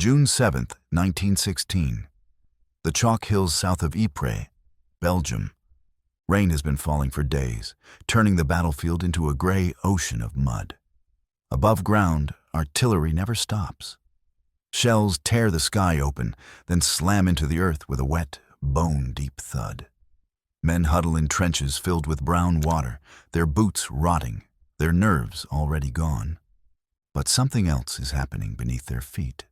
June 7, 1916. The chalk hills south of Ypres, Belgium. Rain has been falling for days, turning the battlefield into a gray ocean of mud. Above ground, artillery never stops. Shells tear the sky open, then slam into the earth with a wet, bone-deep thud. Men huddle in trenches filled with brown water, their boots rotting, their nerves already gone. But something else is happening beneath their feet.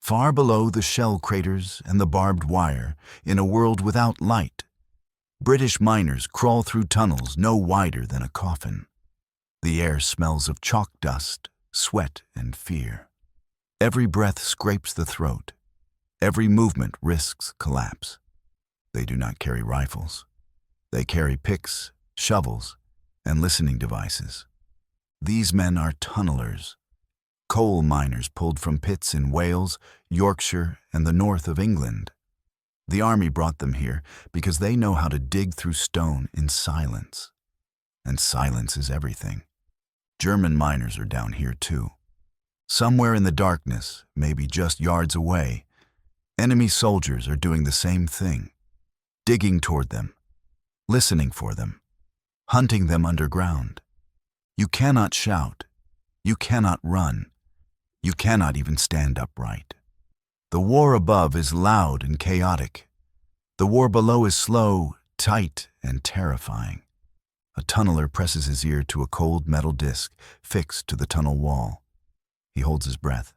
Far below the shell craters and the barbed wire, in a world without light, British miners crawl through tunnels no wider than a coffin. The air smells of chalk dust, sweat, and fear. Every breath scrapes the throat. Every movement risks collapse. They do not carry rifles. They carry picks, shovels, and listening devices. These men are tunnelers, coal miners pulled from pits in Wales, Yorkshire, and the north of England. The army brought them here because they know how to dig through stone in silence. And silence is everything. German miners are down here too. Somewhere in the darkness, maybe just yards away, enemy soldiers are doing the same thing, digging toward them, listening for them, hunting them underground. You cannot shout. You cannot run. You cannot even stand upright. The war above is loud and chaotic. The war below is slow, tight, and terrifying. A tunneler presses his ear to a cold metal disc fixed to the tunnel wall. He holds his breath.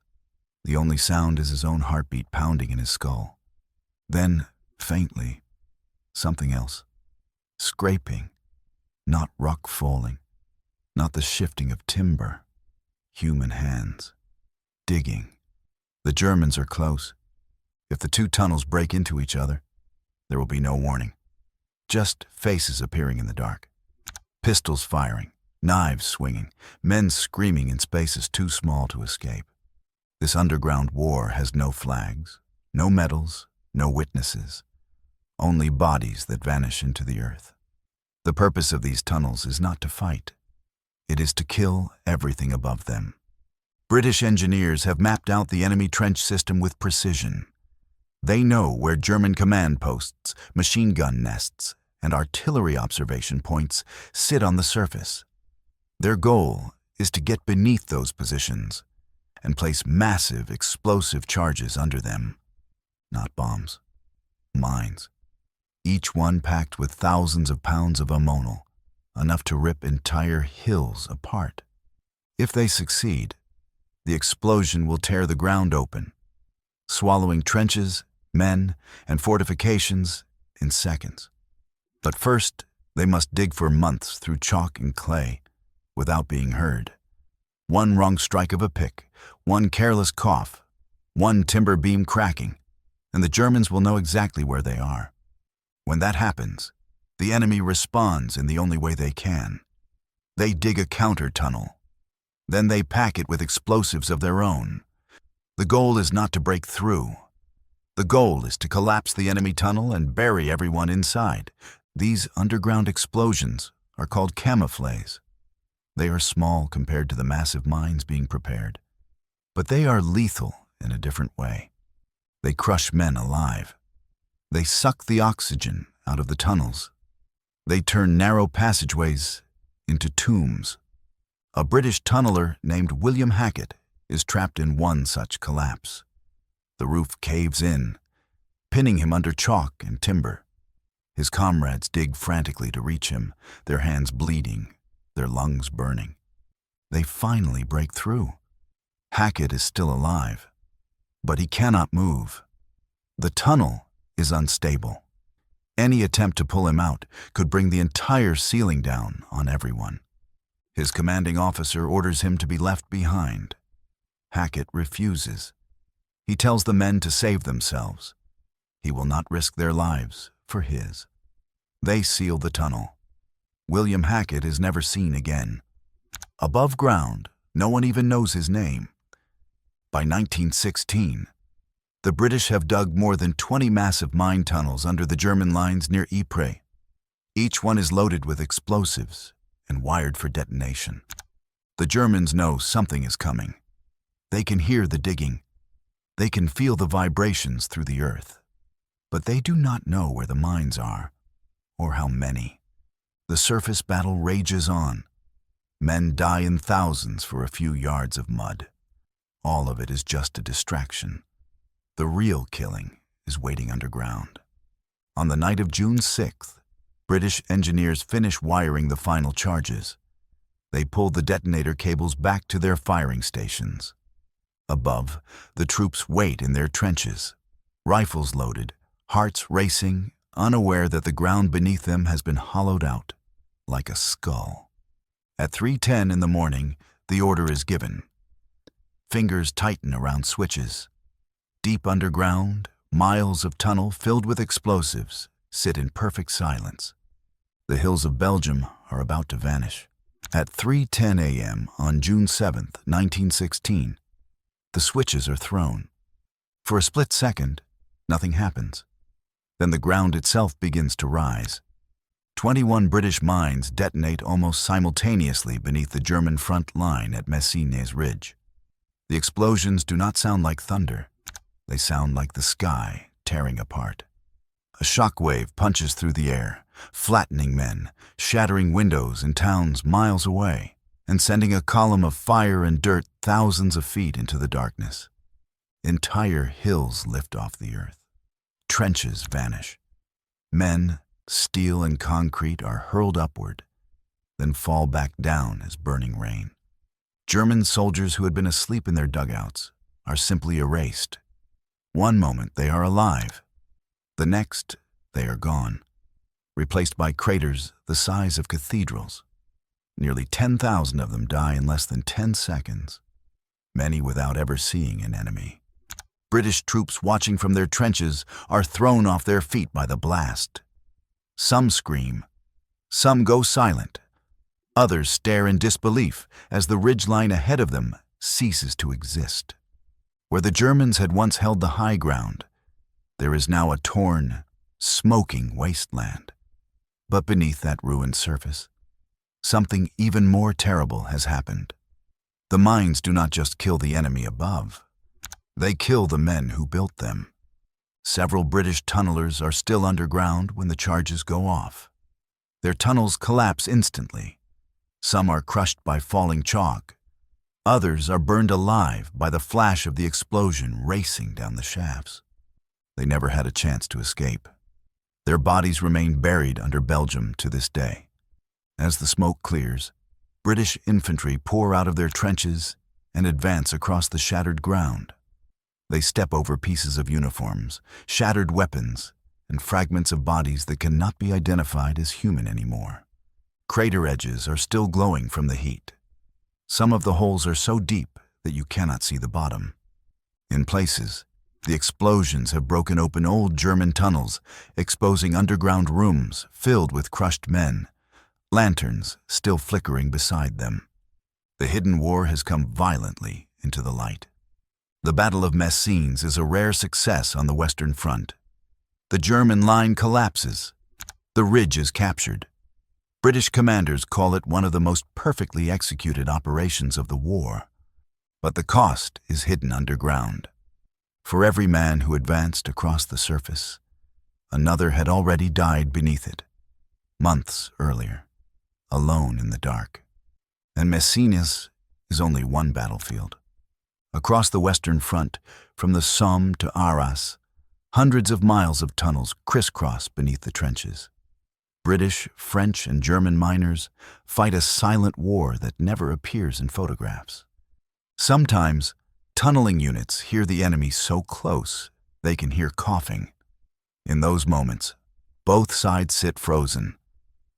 The only sound is his own heartbeat pounding in his skull. Then, faintly, something else. Scraping, not rock falling, not the shifting of timber. Human hands. Digging. The Germans are close. If the two tunnels break into each other, there will be no warning. Just faces appearing in the dark. Pistols firing, knives swinging, men screaming in spaces too small to escape. This underground war has no flags, no medals, no witnesses. Only bodies that vanish into the earth. The purpose of these tunnels is not to fight. It is to kill everything above them. British engineers have mapped out the enemy trench system with precision. They know where German command posts, machine gun nests, and artillery observation points sit on the surface. Their goal is to get beneath those positions and place massive explosive charges under them. Not bombs, mines. Each one packed with thousands of pounds of ammonal, enough to rip entire hills apart. If they succeed, the explosion will tear the ground open, swallowing trenches, men, and fortifications in seconds. But first, they must dig for months through chalk and clay without being heard. One wrong strike of a pick, one careless cough, one timber beam cracking, and the Germans will know exactly where they are. When that happens, the enemy responds in the only way they can. They dig a counter-tunnel. Then they pack it with explosives of their own. The goal is not to break through. The goal is to collapse the enemy tunnel and bury everyone inside. These underground explosions are called camouflages. They are small compared to the massive mines being prepared. But they are lethal in a different way. They crush men alive. They suck the oxygen out of the tunnels. They turn narrow passageways into tombs. A British tunneler named William Hackett is trapped in one such collapse. The roof caves in, pinning him under chalk and timber. His comrades dig frantically to reach him, their hands bleeding, their lungs burning. They finally break through. Hackett is still alive, but he cannot move. The tunnel is unstable. Any attempt to pull him out could bring the entire ceiling down on everyone. His commanding officer orders him to be left behind. Hackett refuses. He tells the men to save themselves. He will not risk their lives for his. They seal the tunnel. William Hackett is never seen again. Above ground, no one even knows his name. By 1916, the British have dug more than 20 massive mine tunnels under the German lines near Ypres. Each one is loaded with explosives and wired for detonation. The Germans know something is coming. They can hear the digging. They can feel the vibrations through the earth, but they do not know where the mines are or how many. The surface battle rages on. Men die in thousands for a few yards of mud. All of it is just a distraction. The real killing is waiting underground. On the night of June 6th, British engineers finish wiring the final charges. They pull the detonator cables back to their firing stations. Above, the troops wait in their trenches, rifles loaded, hearts racing, unaware that the ground beneath them has been hollowed out like a skull. At 3:10 in the morning, the order is given. Fingers tighten around switches. Deep underground, miles of tunnel filled with explosives sit in perfect silence. The hills of Belgium are about to vanish. At 3:10 a.m. on June 7, 1916, the switches are thrown. For a split second, nothing happens. Then the ground itself begins to rise. 21 British mines detonate almost simultaneously beneath the German front line at Messines Ridge. The explosions do not sound like thunder. They sound like the sky tearing apart. A shockwave punches through the air, flattening men, shattering windows in towns miles away, and sending a column of fire and dirt thousands of feet into the darkness. Entire hills lift off the earth. Trenches vanish. Men, steel and concrete are hurled upward, then fall back down as burning rain. German soldiers who had been asleep in their dugouts are simply erased. One moment they are alive. The next, they are gone, replaced by craters the size of cathedrals. Nearly 10,000 of them die in less than 10 seconds, many without ever seeing an enemy. British troops watching from their trenches are thrown off their feet by the blast. Some scream, some go silent, others stare in disbelief as the ridgeline ahead of them ceases to exist. Where the Germans had once held the high ground, there is now a torn, smoking wasteland. But beneath that ruined surface, something even more terrible has happened. The mines do not just kill the enemy above. They kill the men who built them. Several British tunnelers are still underground when the charges go off. Their tunnels collapse instantly. Some are crushed by falling chalk. Others are burned alive by the flash of the explosion racing down the shafts. They never had a chance to escape. Their bodies remain buried under Belgium to this day. As the smoke clears, British infantry pour out of their trenches and advance across the shattered ground. They step over pieces of uniforms, shattered weapons, and fragments of bodies that cannot be identified as human anymore. Crater edges are still glowing from the heat. Some of the holes are so deep that you cannot see the bottom. In places, the explosions have broken open old German tunnels, exposing underground rooms filled with crushed men, lanterns still flickering beside them. The hidden war has come violently into the light. The Battle of Messines is a rare success on the Western Front. The German line collapses. The ridge is captured. British commanders call it one of the most perfectly executed operations of the war. But the cost is hidden underground. For every man who advanced across the surface, another had already died beneath it, months earlier, alone in the dark. And Messines is only one battlefield. Across the Western Front, from the Somme to Arras, hundreds of miles of tunnels crisscross beneath the trenches. British, French, and German miners fight a silent war that never appears in photographs. Sometimes, tunneling units hear the enemy so close they can hear coughing. In those moments, both sides sit frozen,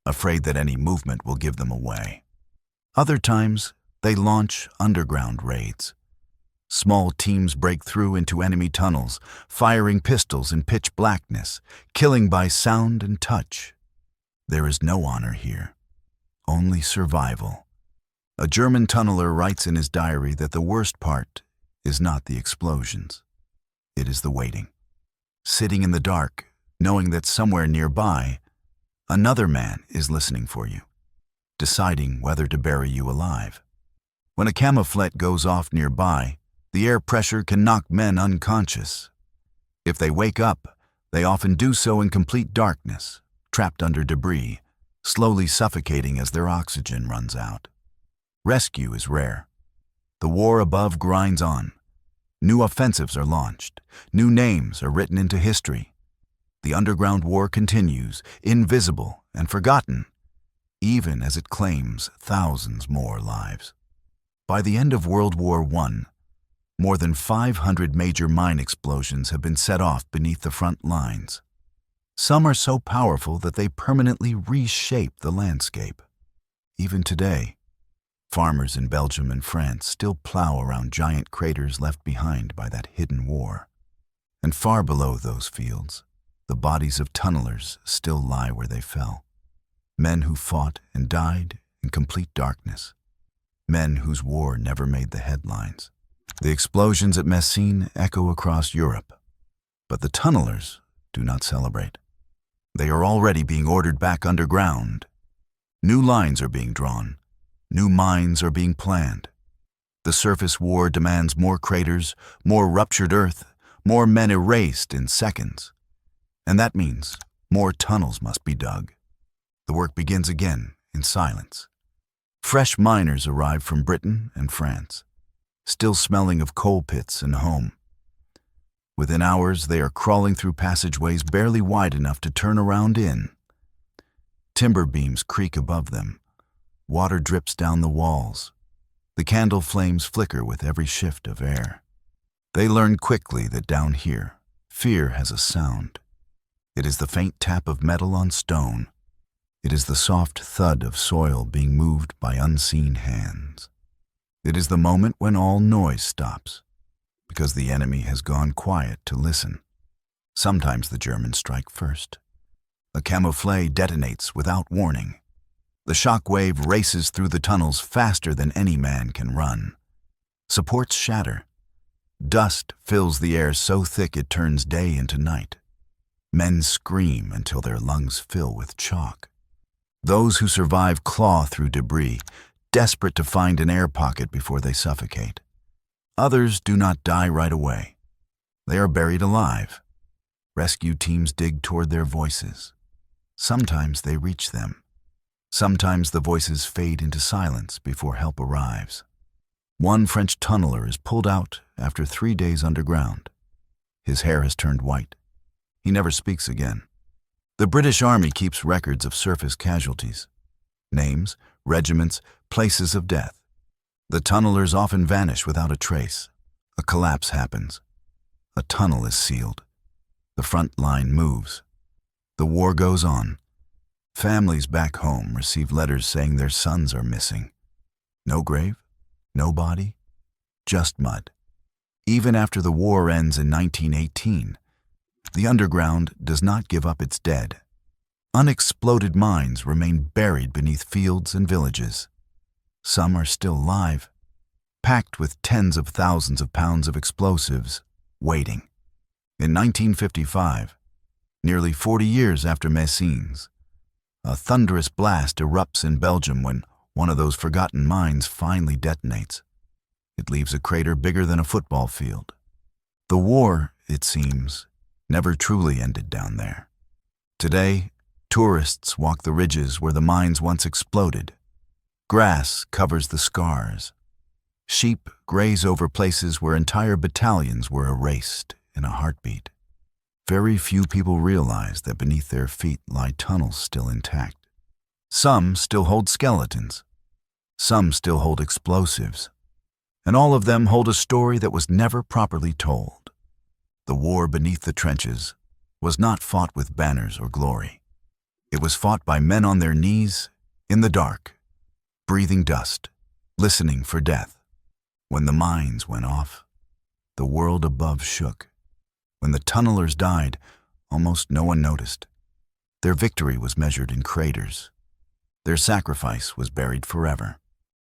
afraid that any movement will give them away. Other times, they launch underground raids. Small teams break through into enemy tunnels, firing pistols in pitch blackness, killing by sound and touch. There is no honor here, only survival. A German tunneler writes in his diary that the worst part is not the explosions. It is the waiting. Sitting in the dark, knowing that somewhere nearby, another man is listening for you, deciding whether to bury you alive. When a camouflet goes off nearby, The air pressure can knock men unconscious. If they wake up, they often do so in complete darkness, trapped under debris, slowly suffocating as their oxygen runs out. Rescue is rare. The war above grinds on. New offensives are launched. New names are written into history. The underground war continues, invisible and forgotten, even as it claims thousands more lives. By the end of World War I, more than 500 major mine explosions have been set off beneath the front lines. Some are so powerful that they permanently reshape the landscape. Even today, farmers in Belgium and France still plow around giant craters left behind by that hidden war. And far below those fields, the bodies of tunnelers still lie where they fell. Men who fought and died in complete darkness. Men whose war never made the headlines. The explosions at Messines echo across Europe, but the tunnelers do not celebrate. They are already being ordered back underground. New lines are being drawn. New mines are being planned. The surface war demands more craters, more ruptured earth, more men erased in seconds. And that means more tunnels must be dug. The work begins again in silence. Fresh miners arrive from Britain and France, still smelling of coal pits and home. Within hours, they are crawling through passageways barely wide enough to turn around in. Timber beams creak above them. Water drips down the walls. The candle flames flicker with every shift of air. They learn quickly that down here, fear has a sound. It is the faint tap of metal on stone. It is the soft thud of soil being moved by unseen hands. It is the moment when all noise stops, because the enemy has gone quiet to listen. Sometimes the Germans strike first. A camouflage detonates without warning. The shock wave races through the tunnels faster than any man can run. Supports shatter. Dust fills the air so thick it turns day into night. Men scream until their lungs fill with chalk. Those who survive claw through debris, desperate to find an air pocket before they suffocate. Others do not die right away. They are buried alive. Rescue teams dig toward their voices. Sometimes they reach them. Sometimes the voices fade into silence before help arrives. One French tunneler is pulled out after 3 days underground. His hair has turned white. He never speaks again. The British Army keeps records of surface casualties. Names, regiments, places of death. The tunnelers often vanish without a trace. A collapse happens. A tunnel is sealed. The front line moves. The war goes on. Families back home receive letters saying their sons are missing. No grave, no body, just mud. Even after the war ends in 1918, the underground does not give up its dead. Unexploded mines remain buried beneath fields and villages. Some are still alive, packed with tens of thousands of pounds of explosives, waiting. In 1955, nearly 40 years after Messines, a thunderous blast erupts in Belgium when one of those forgotten mines finally detonates. It leaves a crater bigger than a football field. The war, it seems, never truly ended down there. Today, tourists walk the ridges where the mines once exploded. Grass covers the scars. Sheep graze over places where entire battalions were erased in a heartbeat. Very few people realize that beneath their feet lie tunnels still intact. Some still hold skeletons. Some still hold explosives. And all of them hold a story that was never properly told. The war beneath the trenches was not fought with banners or glory. It was fought by men on their knees, in the dark, breathing dust, listening for death. When the mines went off, the world above shook. When the tunnelers died, almost no one noticed. Their victory was measured in craters. Their sacrifice was buried forever.